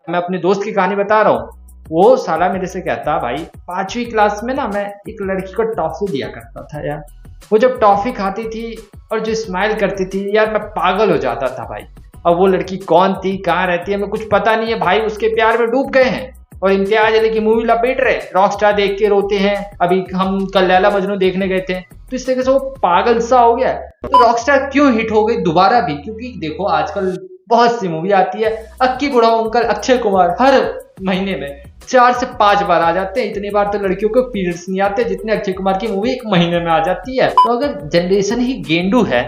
मैं अपने दोस्त की कहानी बता रहा हूँ। वो साला मेरे से कहता, भाई 5वीं क्लास में ना मैं एक लड़की को टॉफी दिया करता था यार। वो जब टॉफी खाती थी और जो स्माइल करती थी यार, मैं पागल हो जाता था भाई। अब वो लड़की कौन थी, कहाँ रहती है, हमें कुछ पता नहीं है भाई। उसके प्यार में डूब गए हैं और इम्तियाज अली की मूवी लपेट रहे, रॉकस्टार देख के रोते हैं। अभी हम कल लैला मजनू देखने गए थे, तो इस तरीके से वो पागल सा हो गया। तो रॉकस्टार क्यों हिट हो गई दोबारा भी? क्योंकि देखो आजकल बहुत सी मूवी आती है, अक्की बुढ़ाऊ अंकल अक्षय कुमार हर महीने में 4 से 5 बार आ जाते हैं। इतनी बार तो लड़कियों को पीरियड्स नहीं आते जितने अक्षय कुमार की मूवी 1 महीने में आ जाती है। तो अगर जनरेशन ही गेंडू है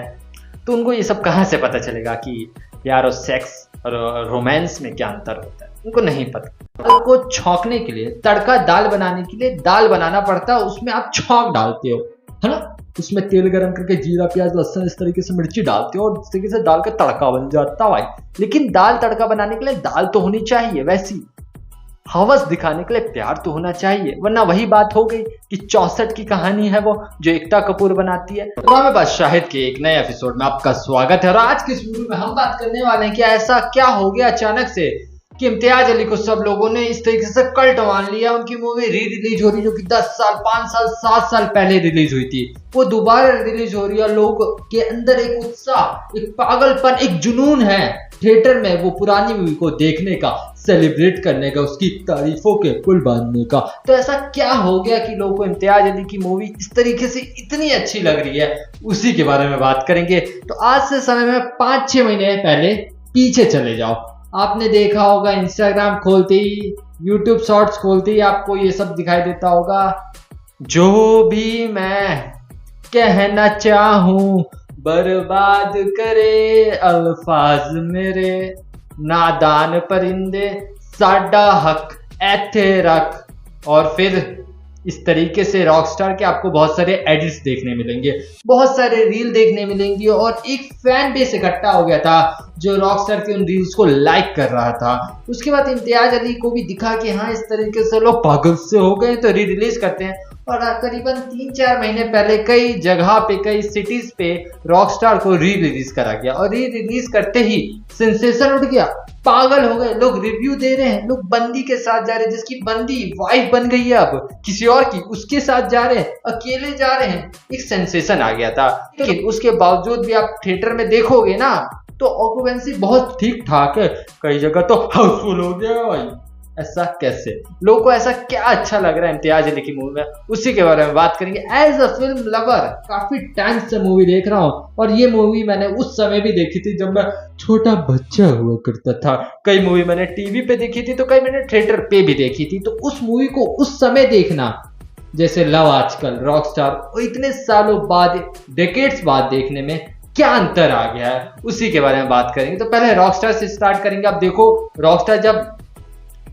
तो उनको ये सब कहाँ से पता चलेगा कि प्यार और सेक्स और रोमांस में क्या अंतर होता है? उनको नहीं पता। उनको छौंकने के लिए, तड़का दाल बनाने के लिए दाल बनाना पड़ता है, उसमें आप छौंक डालते हो, है ना। उसमें तेल गरम करके जीरा प्याज लहसुन इस तरीके से मिर्ची डालते हो और इस तरीके से दाल का तड़का बन जाता भाई। लेकिन दाल तड़का बनाने के लिए दाल तो होनी चाहिए, वैसी हवस दिखाने के लिए प्यार तो होना चाहिए, वरना वही बात हो गई कि 64 की कहानी है वो जो एकता कपूर बनाती है। ड्रामेबाज शाहिद के एक नए एपिसोड में आपका स्वागत है। और आज की इस वीडियो में हम बात करने वाले हैं कि ऐसा क्या हो गया अचानक से कि इम्तियाज अली को सब लोगों ने इस तरीके से कल्ट मान लिया। उनकी मूवी री रिलीज हो रही जो कि 10 साल 5 साल 7 साल पहले रिलीज हुई थी, वो दोबारा रिलीज हो रही है। लोगों के अंदर एक उत्साह, एक पागलपन, एक जुनून है थिएटर में वो पुरानी मूवी को देखने का, सेलिब्रेट करने का, उसकी तारीफों के पुल बांधने का। तो ऐसा क्या हो गया कि लोगों को इम्तियाज अली की मूवी इस तरीके से इतनी अच्छी लग रही है, उसी के बारे में बात करेंगे। तो आज से समय में 5-6 महीने पहले पीछे चले जाओ। आपने देखा होगा इंस्टाग्राम खोलते ही, यूट्यूब शॉर्ट्स खोलते ही आपको ये सब दिखाई देता होगा। जो भी मैं कहना चाहूं बर्बाद करे अल्फाज मेरे, नादान परिंदे साडा हक ऐथे रख। और फिर इस तरीके से रॉकस्टार के आपको बहुत सारे एडिट्स देखने मिलेंगे, बहुत सारे रील देखने मिलेंगी और एक फैन बेस इकट्ठा हो गया था जो रॉकस्टार के उन रील्स को लाइक कर रहा था। उसके बाद इम्तियाज अली को भी दिखा कि हाँ इस तरीके से लोग पागल से हो गए तो री रिलीज करते हैं। और करीबन 3-4 महीने पहले कई जगह पे, कई सिटीज पे रॉकस्टार को री रिलीज करा गया और री रिलीज करते ही सेंसेशन उठ गया, पागल हो गए लोग, रिव्यू दे रहे हैं। लोग बंदी के साथ जा रहे हैं, जिसकी बंदी वाइफ बन गई है अब किसी और की, उसके साथ जा रहे हैं, अकेले जा रहे हैं। एक सेंसेशन आ गया था। लेकिन उसके बावजूद भी आप थिएटर में देखोगे ना तो ऑक्यूपेंसी बहुत ठीक ठाक है, कई जगह तो हाउसफुल हो गया भाई। ऐसा कैसे? लोगों को ऐसा क्या अच्छा लग रहा है इम्तियाज अली की मूवी में, उसी के बारे में बात करेंगे। एज अ फिल्म लवर काफी टाइम से मूवी देख रहा हूँ और ये मूवी मैंने उस समय भी देखी थी जब मैं छोटा बच्चा हुआ करता था। कई मूवी मैंने टीवी पे देखी थी तो कई मैंने थिएटर पे भी देखी थी। तो उस मूवी को उस समय देखना, जैसे लव आजकल, रॉकस्टार, इतने सालों बाद, डेकेड्स बाद देखने में क्या अंतर आ गया है, उसी के बारे में बात करेंगे। तो पहले रॉकस्टार से स्टार्ट करेंगे। आप देखो रॉकस्टार जब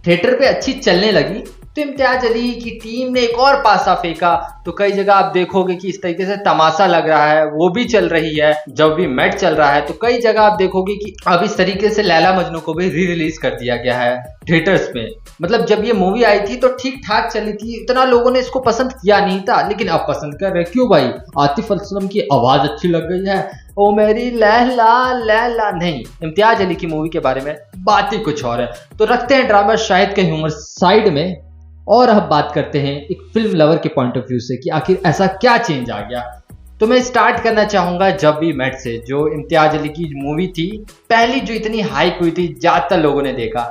थिएटर पे अच्छी चलने लगी तो इम्तियाज अली की टीम ने एक और पासा फेंका। तो कई जगह आप देखोगे कि इस तरीके से तमाशा लग रहा है, वो भी चल रही है। जब भी मेट चल रहा है तो कई जगह आप देखोगे कि अब इस तरीके से लैला मजनू को भी री रिलीज कर दिया गया है थिएटर्स में। मतलब जब ये मूवी आई थी तो ठीक ठाक चली थी, इतना लोगों ने इसको पसंद किया नहीं था, लेकिन अब पसंद कर रहे। क्यों भाई? आतिफ असलम की आवाज अच्छी लग गई है, ओ मेरी लैला लैला। नहीं, इम्तियाज अली की मूवी के बारे में बात ही कुछ और है। तो रखते हैं ड्रामा शाहिद का ह्यूमर साइड में और अब बात करते हैं एक फिल्म लवर के पॉइंट ऑफ व्यू से कि आखिर ऐसा क्या चेंज आ गया। तो मैं स्टार्ट करना चाहूंगा जब वी मेट से, जो इम्तियाज अली की मूवी थी पहली, जो इतनी हाइप हुई थी, ज्यादातर लोगों ने देखा।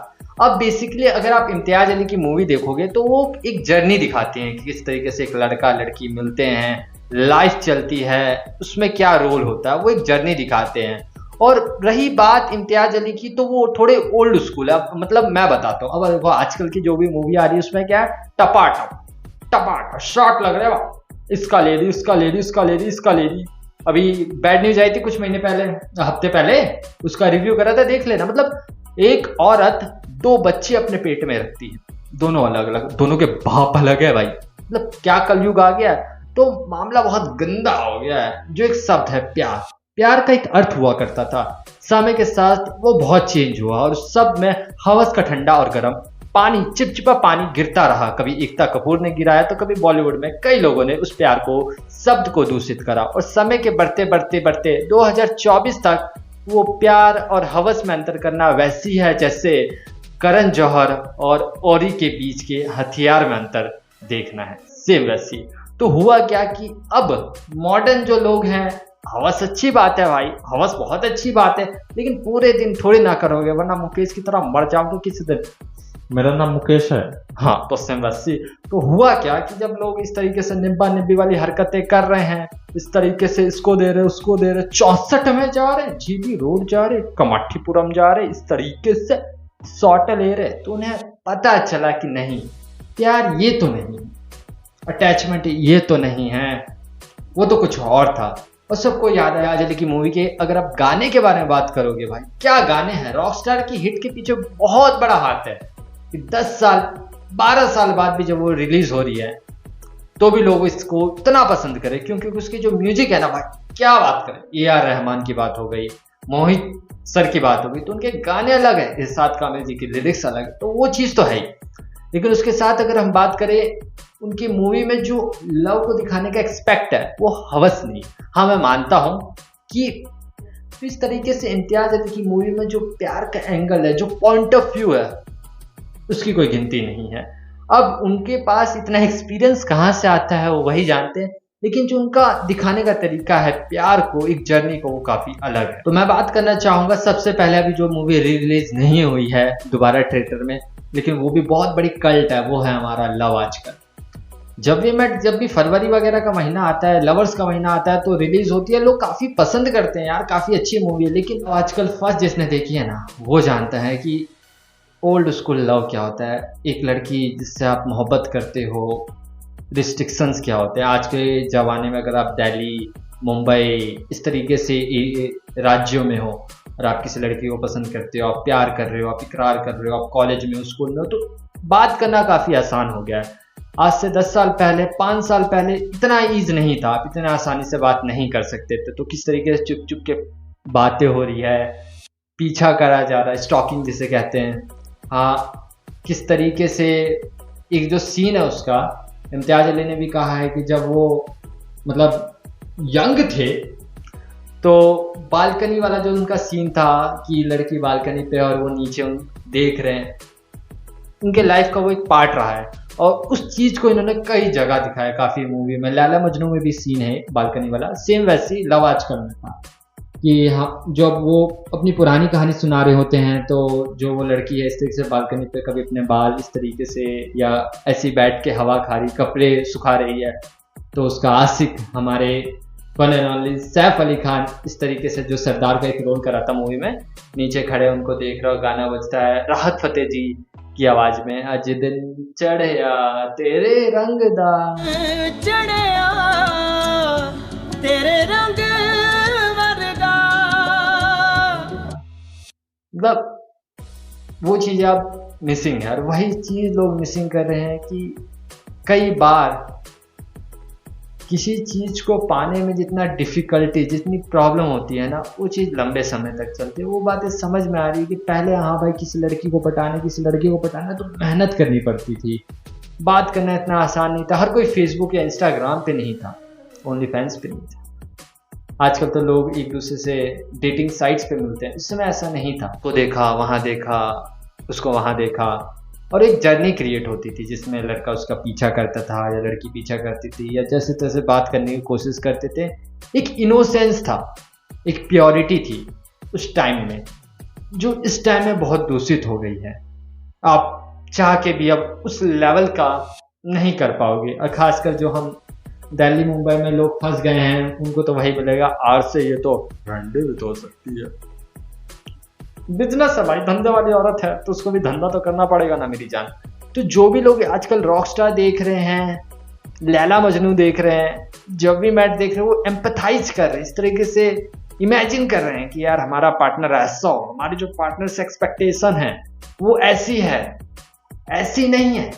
अब बेसिकली अगर आप इम्तियाज अली की मूवी देखोगे तो वो एक जर्नी दिखाते हैं कि किस तरीके से एक लड़का लड़की मिलते हैं, लाइफ चलती है, उसमें क्या रोल होता है, वो एक जर्नी दिखाते हैं। और रही बात इम्तियाज अली की तो वो थोड़े ओल्ड स्कूल है। मतलब मैं बताता हूँ, अब देखो आजकल की जो भी मूवी आ रही है उसमें क्या है, टपाटप शॉट लग रहा है, इसका लेडी उसका लेडी उसका लेडी इसका लेडी। अभी बैड न्यूज आई थी कुछ महीने पहले, हफ्ते पहले, उसका रिव्यू करा था, देख लेना। मतलब एक औरत 2 बच्चे अपने पेट में रखती है, दोनों अलग अलग, दोनों के बाप अलग है भाई। मतलब क्या कलयुग आ गया है। तो मामला बहुत गंदा हो गया है। जो एक शब्द है प्यार, प्यार का एक अर्थ हुआ करता था, समय के साथ वो बहुत चेंज हुआ और उस सब में हवस का ठंडा और गर्म पानी, चिपचिपा पानी गिरता रहा। कभी एकता कपूर ने गिराया तो कभी बॉलीवुड में कई लोगों ने उस प्यार को, शब्द को दूषित करा। और समय के बढ़ते बढ़ते बढ़ते 2024 तक वो प्यार और हवस में अंतर करना वैसी है जैसे करण जौहर और औरी के बीच के हथियार में अंतर देखना है, सेम वैसी। तो हुआ क्या कि अब मॉडर्न जो लोग हैं, हवस अच्छी बात है भाई, हवस बहुत अच्छी बात है, लेकिन पूरे दिन थोड़ी ना करोगे, वरना मुकेश की तरह मर जाओगे किसी दिन। मेरा नाम मुकेश है। हाँ, तो सेम वैसी। तो हुआ क्या कि जब लोग इस तरीके से निब्बा निब्बी वाली हरकतें कर रहे हैं, इस तरीके से इसको दे रहे उसको दे रहे, 64 में जा रहे, जीबी रोड जा रहे, कमाठीपुरम जा रहे, इस तरीके से शॉट ले रहे, तो उन्हें पता चला कि नहीं यार, ये तो नहीं अटैचमेंट, ये तो नहीं है, वो तो कुछ और था। और सबको याद आया आजली की मूवी के। अगर आप गाने के बारे में बात करोगे भाई, क्या गाने हैं। रॉकस्टार की हिट के पीछे बहुत बड़ा हाथ है कि 10 साल 12 साल बाद भी जब वो रिलीज हो रही है तो भी लोग इसको इतना पसंद करें, क्योंकि उसकी जो म्यूजिक है ना भाई, क्या बात करें। AR रहमान की बात हो गई, मोहित सर की बात हो गई, तो उनके गाने अलग है, इरशाद कामिल जी की लिरिक्स अलग है, तो वो चीज़ तो है ही। लेकिन उसके साथ अगर हम बात करें, उनकी मूवी में जो लव को दिखाने का एक्सपेक्ट है वो हवस नहीं। हाँ, मैं मानता हूँ कि इस तरीके से इम्तियाज अली की मूवी में जो प्यार का एंगल है, जो पॉइंट ऑफ व्यू है, उसकी कोई गिनती नहीं है। अब उनके पास इतना एक्सपीरियंस कहाँ से आता है वो वही जानते हैं, लेकिन जो उनका दिखाने का तरीका है प्यार को, एक जर्नी को, वो काफी अलग है। तो मैं बात करना चाहूंगा सबसे पहले अभी जो मूवी रिलीज नहीं हुई है दोबारा थिएटर में, लेकिन वो भी बहुत बड़ी कल्ट है, वो है हमारा लव आजकल। जब भी फरवरी वगैरह का महीना आता है, लवर्स का महीना आता है, तो रिलीज होती है, लोग काफी पसंद करते हैं यार, काफी अच्छी मूवी है। लेकिन आजकल फर्स्ट जिसने देखी है ना, वो जानता है कि ओल्ड स्कूल लव क्या होता है, एक लड़की जिससे आप मोहब्बत करते हो, रिस्ट्रिक्शंस क्या होते हैं। आज के ज़माने में अगर आप दिल्ली, मुंबई इस तरीके से राज्यों में हो और आप किसी लड़की को पसंद करते हो, आप प्यार कर रहे हो, आप इकरार कर रहे हो, आप कॉलेज में हो, स्कूल में हो, तो बात करना काफ़ी आसान हो गया है। आज से 10 साल पहले, 5 साल पहले इतना ईज नहीं था, आप इतना आसानी से बात नहीं कर सकते थे। तो किस तरीके से चुप चुप के बातें हो रही है, पीछा करा जा रहा है, स्टॉकिंग जिसे कहते हैं। हाँ, किस तरीके से एक जो सीन है उसका, इम्तियाज अली ने भी कहा है कि जब वो मतलब यंग थे तो बालकनी वाला जो उनका सीन था कि लड़की बालकनी पे और वो नीचे देख रहे हैं, उनके लाइफ का वो एक पार्ट रहा है। और उस चीज़ को इन्होंने कई जगह दिखाया काफ़ी मूवी में। लैला मजनू में भी सीन है बालकनी वाला, सेम वैसी लव आजकल में था कि हाँ, जब वो अपनी पुरानी कहानी सुना रहे होते हैं तो जो वो लड़की है इस तरीके से बालकनी पे कभी अपने बाल इस तरीके से या ऐसी बैठ के हवा खा रही, कपड़े सुखा रही है, तो उसका आशिक हमारे one and only Saif Ali Khan इस तरीके से जो सरदार का एक रोल करा था मूवी में, नीचे खड़े उनको देख रहा, गाना बजता है राहत फतेह जी की आवाज में, अज दिन चढ़िया तेरे रंग दा, चढ़िया तेरे रंग वर्गा। मतलब वो चीज़ अब मिसिंग है, और वही चीज़ लोग मिसिंग कर रहे हैं कि कई बार किसी चीज़ को पाने में जितना डिफ़िकल्टी, जितनी प्रॉब्लम होती है ना, वो चीज़ लंबे समय तक चलती है। वो बातें समझ में आ रही है कि पहले हाँ भाई, किसी लड़की को पटाना तो मेहनत करनी पड़ती थी, बात करना इतना आसान नहीं था, हर कोई फेसबुक या इंस्टाग्राम पे नहीं था, ओनली फैंस पे नहीं था। आजकल तो लोग एक दूसरे से डेटिंग साइट्स पे मिलते हैं, उस समय ऐसा नहीं था। उसको देखा, वहाँ देखा, उसको वहाँ देखा, और एक जर्नी क्रिएट होती थी जिसमें लड़का उसका पीछा करता था या लड़की पीछा करती थी, या जैसे तैसे बात करने की कोशिश करते थे। एक इनोसेंस था, एक प्योरिटी थी उस टाइम में, जो इस टाइम में बहुत दूषित हो गई है। आप चाह के भी अब उस लेवल का नहीं कर पाओगे, और खासकर जो हम दिल्ली मुंबई में लोग फंस गए हैं, उनको तो वही मिलेगा, आर से ये तो रंडे भी तो हो सकती है। बिजनेस है भाई, धंधे वाली औरत है तो उसको भी धंधा तो करना पड़ेगा ना मेरी जान। तो जो भी लोग आजकल रॉकस्टार देख रहे हैं, लैला मजनू देख रहे हैं, जब भी मैच देख रहे हैं, वो एम्पथाइज कर रहे हैं, इस तरीके से इमेजिन कर रहे हैं कि यार हमारा पार्टनर ऐसा हो, हमारी जो पार्टनर से एक्सपेक्टेशन है वो ऐसी है, ऐसी नहीं है,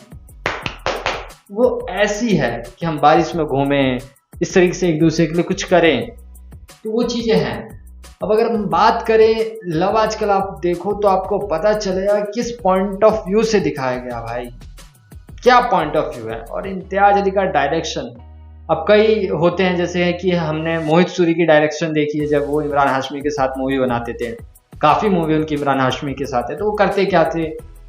वो ऐसी है कि हम बारिश में घूमें, इस तरीके से एक दूसरे के लिए कुछ करें, तो वो चीज़ें हैं। अब अगर हम बात करें लव आजकल, आप देखो तो आपको पता चलेगा किस पॉइंट ऑफ व्यू से दिखाया गया भाई, क्या पॉइंट ऑफ व्यू है। और इम्तियाज अली का डायरेक्शन, अब कई होते हैं जैसे कि हमने मोहित सूरी की डायरेक्शन देखी है, जब वो इमरान हाशमी के साथ मूवी बनाते थे, काफ़ी मूवी उनकी इमरान हाशमी के साथ है, तो वो करते क्या थे,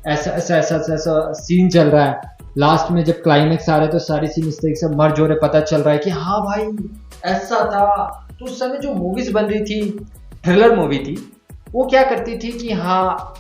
ऐसा ऐसा ऐसा ऐसा, ऐसा सीन चल रहा है, लास्ट में जब क्लाइमेक्स आ रहा है तो सारी सीन इस तरीके से मर्ज हो रहे, पता चल रहा है कि हाँ भाई ऐसा था। तो उस समय जो मूवीज बन रही थी, थ्रिलर मूवी थी, वो क्या करती थी कि हाँ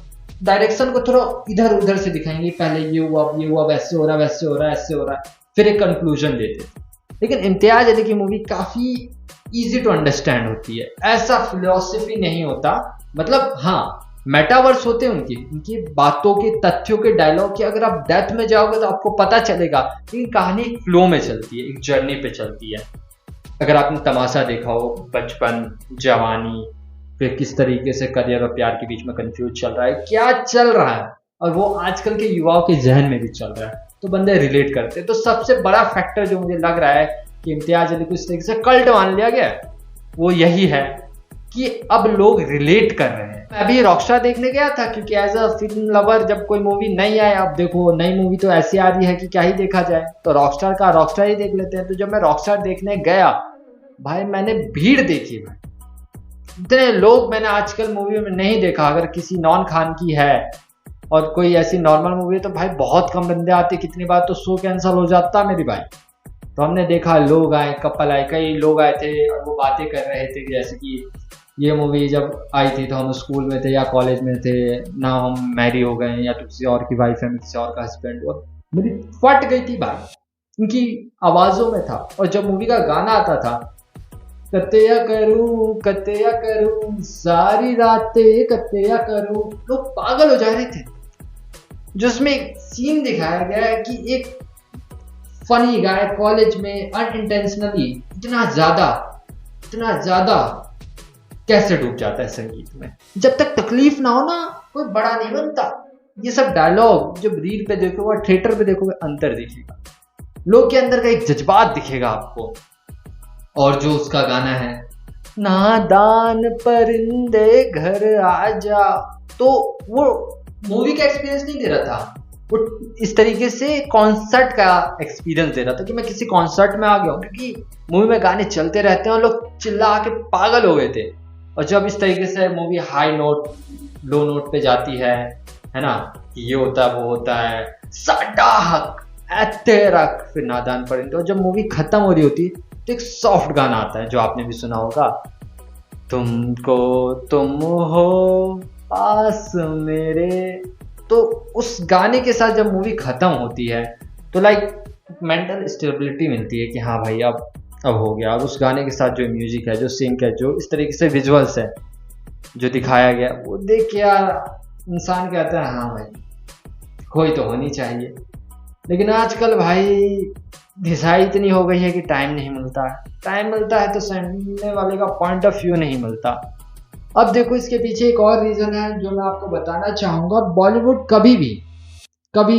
डायरेक्शन को थोड़ा इधर उधर से दिखाएंगे, पहले ये हुआ वैसे हो रहा वैसे हो रहा ऐसे हो रहा है, फिर एक कंक्लूजन देते थे। लेकिन इम्तियाज अली की मूवी काफी इजी टू अंडरस्टैंड होती है, ऐसा फिलोसफी नहीं होता। मतलब हाँ मेटावर्स होते हैं उनकी बातों के, तथ्यों के, डायलॉग के, अगर आप डेप्थ में जाओगे तो आपको पता चलेगा, लेकिन कहानी एक फ्लो में चलती है, एक जर्नी पे चलती है। अगर आपने तमाशा देखा हो, बचपन, जवानी, फिर किस तरीके से करियर और प्यार के बीच में कंफ्यूज चल रहा है, क्या चल रहा है, और वो आजकल के युवाओं के जहन में भी चल रहा है, तो बंदे रिलेट करते हैं। तो सबसे बड़ा फैक्टर जो मुझे लग रहा है कि इम्तियाज अली को इस तरीके से कल्ट मान लिया गया, वो यही है कि अब लोग रिलेट कर रहे हैं। मैं अभी रॉकस्टार देखने गया था, क्योंकि एज अ फिल्म लवर जब कोई मूवी नई आए, आप देखो नई मूवी तो ऐसी आ रही है कि क्या ही देखा जाए, तो रॉकस्टार ही देख लेते हैं। तो जब मैं रॉकस्टार देखने गया भाई, मैंने भीड़ देखी भाई, इतने लोग मैंने आजकल मूवी में नहीं देखा। अगर किसी नॉन खान की है और कोई ऐसी नॉर्मल मूवी है तो भाई बहुत कम बंदे आते, कितनी बार तो शो कैंसिल हो जाता मेरी भाई। तो हमने देखा लोग आए, कपल आए, कई लोग आए थे और वो बातें कर रहे थे जैसे कि ये मूवी जब आई थी तो हम स्कूल में थे या कॉलेज में थे ना, हम मैरी हो गए या तो किसी और की वाइफ है, किसी और का हस्बैंड, और मेरी फट गई थी भाई, उनकी आवाजों में था। और जब मूवी का गाना आता था, कत्या करूं सारी रातें कत्या करूं, लोग पागल हो जा रहे थे। जिसमें एक सीन दिखाया गया है कि एक फनी गाय कॉलेज में अनइंटेंशनली इतना ज्यादा कैसे डूब जाता है संगीत में। जब तक तकलीफ ना हो ना, कोई बड़ा नहीं बनता। ये सब डायलॉग जब रील पे देखोगे, थिएटर पे देखोगे, अंतर दिखेगा, लोग के अंदर का एक जज्बात दिखेगा आपको। और जो उसका गाना है, नादान परिंदे घर आजा, तो वो मूवी का एक्सपीरियंस नहीं दे रहा था, वो इस तरीके से कॉन्सर्ट का एक्सपीरियंस दे रहा था कि मैं किसी कॉन्सर्ट में आ गया हूँ, क्योंकि मूवी में गाने चलते रहते हैं और लोग चिल्ला के पागल हो गए थे। और जब इस तरीके से मूवी हाई नोट लो नोट पे जाती है ना, ये होता है वो होता है, साडा हक तेरक, फिर नादान परिंदे, और जब मूवी खत्म हो रही होती तो एक सॉफ्ट गाना आता है जो आपने भी सुना होगा, तुमको तुम हो पास मेरे। तो उस गाने के साथ जब मूवी खत्म होती है तो लाइक मेंटल स्टेबिलिटी मिलती है कि हाँ भाई अब हो गया। अब उस गाने के साथ जो म्यूजिक है, जो सिंक है, जो इस तरीके से विजुअल्स है जो दिखाया गया, वो देख के यार इंसान कहता है हाँ भाई कोई तो होनी चाहिए। लेकिन आजकल भाई घिसाई इतनी हो गई है कि टाइम नहीं मिलता है, टाइम मिलता है तो सुनने वाले का पॉइंट ऑफ व्यू नहीं मिलता। अब देखो इसके पीछे एक और रीजन है जो मैं आपको बताना चाहूंगा। बॉलीवुड कभी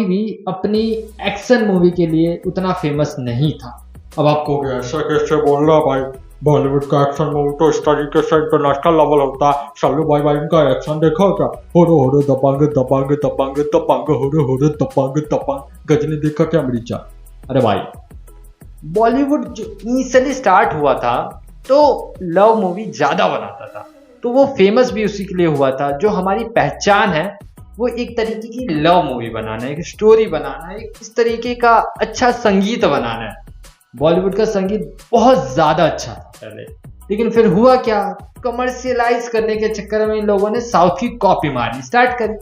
भी अपनी एक्शन मूवी के लिए उतना फेमस नहीं था। अब आपको ऐसा कैसे बोल रहा भाई, बॉलीवुड का एक्शन मूवी तो इस तरीके से इंटरनेशनल लेवल होता है। चलो भाई इनका एक्शन देखो क्या, हो दबंग दबंग दबंग दबंग हो दबंग दबंग, गजनी देखा क्या मेरी जान। अरे भाई बॉलीवुड जो इनिशियली स्टार्ट हुआ था तो लव मूवी ज्यादा बनाता था, तो वो फेमस भी उसी के लिए हुआ था। जो हमारी पहचान है वो एक तरीके की लव मूवी बनाना है, एक स्टोरी बनाना है, एक इस तरीके का अच्छा संगीत बनाना है। बॉलीवुड का संगीत बहुत ज्यादा अच्छा था पहले, लेकिन फिर हुआ क्या, कमर्शियलाइज करने के चक्कर में इन लोगों ने साउथ की कॉपी मारनी स्टार्ट करी।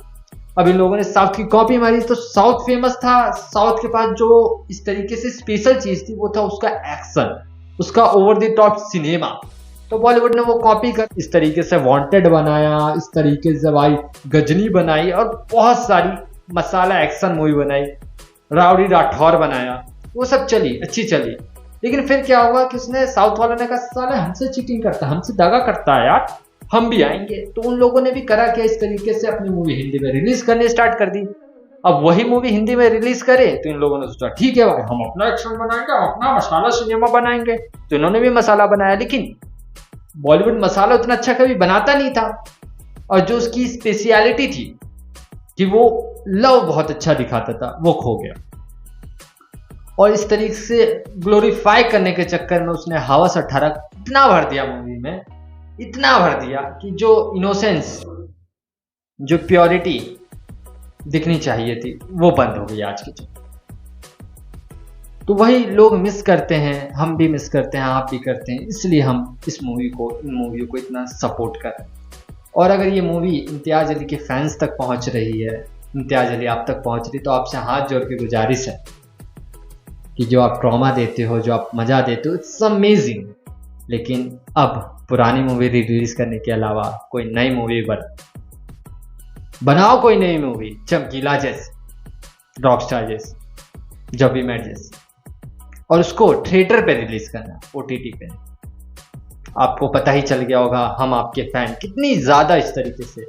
अब इन लोगों ने साउथ की कॉपी मारी तो साउथ फेमस था, साउथ के पास जो इस तरीके से स्पेशल चीज थी वो था उसका एक्शन, उसका ओवर द टॉप सिनेमा। तो बॉलीवुड ने वो कॉपी कर इस तरीके से वांटेड बनाया, इस तरीके से भाई गजनी बनाई और बहुत सारी मसाला एक्शन मूवी बनाई, राउडी राठौर बनाया, वो सब चली, अच्छी चली। लेकिन फिर क्या हुआ कि उसने साउथ वालों ने कहा साला हमसे चीटिंग करता, हमसे दगा करता है यार, हम भी आएंगे। तो उन लोगों ने भी करा क्या, इस तरीके से अपनी मूवी हिंदी में रिलीज करने स्टार्ट कर दी। अब वही मूवी हिंदी में रिलीज करे तो इन लोगों ने सोचा ठीक है भाई हम अपना एक्शन बनाएंगे, अपना मसाला सिनेमा बनाएंगे। तो इन्होंने भी मसाला बनाया, लेकिन बॉलीवुड मसाला उतना अच्छा कभी बनाता नहीं था। और जो उसकी स्पेशलिटी थी कि वो लव बहुत अच्छा दिखाता था, वो खो गया। और इस तरीके से ग्लोरीफाई करने के चक्कर में उसने हवस और ठरक इतना भर दिया मूवी में, इतना भर दिया कि जो इनोसेंस, जो प्योरिटी, दिखनी चाहिए थी वो बंद हो गई आज के जो। तो वही लोग मिस करते हैं, हम भी मिस करते हैं, आप भी करते हैं, इसलिए हम इस मूवी को, इन मूवियों को इतना सपोर्ट कर रहे हैं। और अगर ये मूवी इम्तियाज़ अली के फैंस तक पहुंच रही है, इम्तियाज़ अली आप तक पहुंच रही, तो आपसे हाथ जोड़ के गुजारिश है कि जो आप ट्रॉमा देते हो, जो आप मज़ा देते हो, इट्स अमेजिंग, लेकिन अब पुरानी मूवी रिलीज करने के अलावा कोई नई मूवी बनाओ, कोई नई मूवी चमकीला जैसे, रॉकस्टार जैसे, जब वी मेट जैसे, और उसको थिएटर पे रिलीज करना, ओटीटी पे। आपको पता ही चल गया होगा हम आपके फैन कितनी ज्यादा इस तरीके से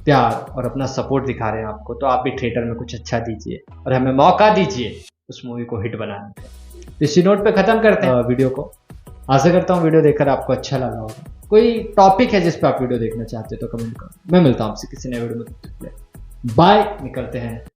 प्यार और अपना सपोर्ट दिखा रहे हैं आपको, तो आप भी थिएटर में कुछ अच्छा दीजिए और हमें मौका दीजिए उस मूवी को हिट बनाने का। तो इसी नोट पे खत्म करते हैं वीडियो को। आशा करता हूँ वीडियो देखकर आपको अच्छा लगा होगा। कोई टॉपिक है जिस पे आप वीडियो देखना चाहते हो तो कमेंट करो। मैं मिलता हूँ आपसे किसी नए वीडियो में। बाय, निकलते हैं।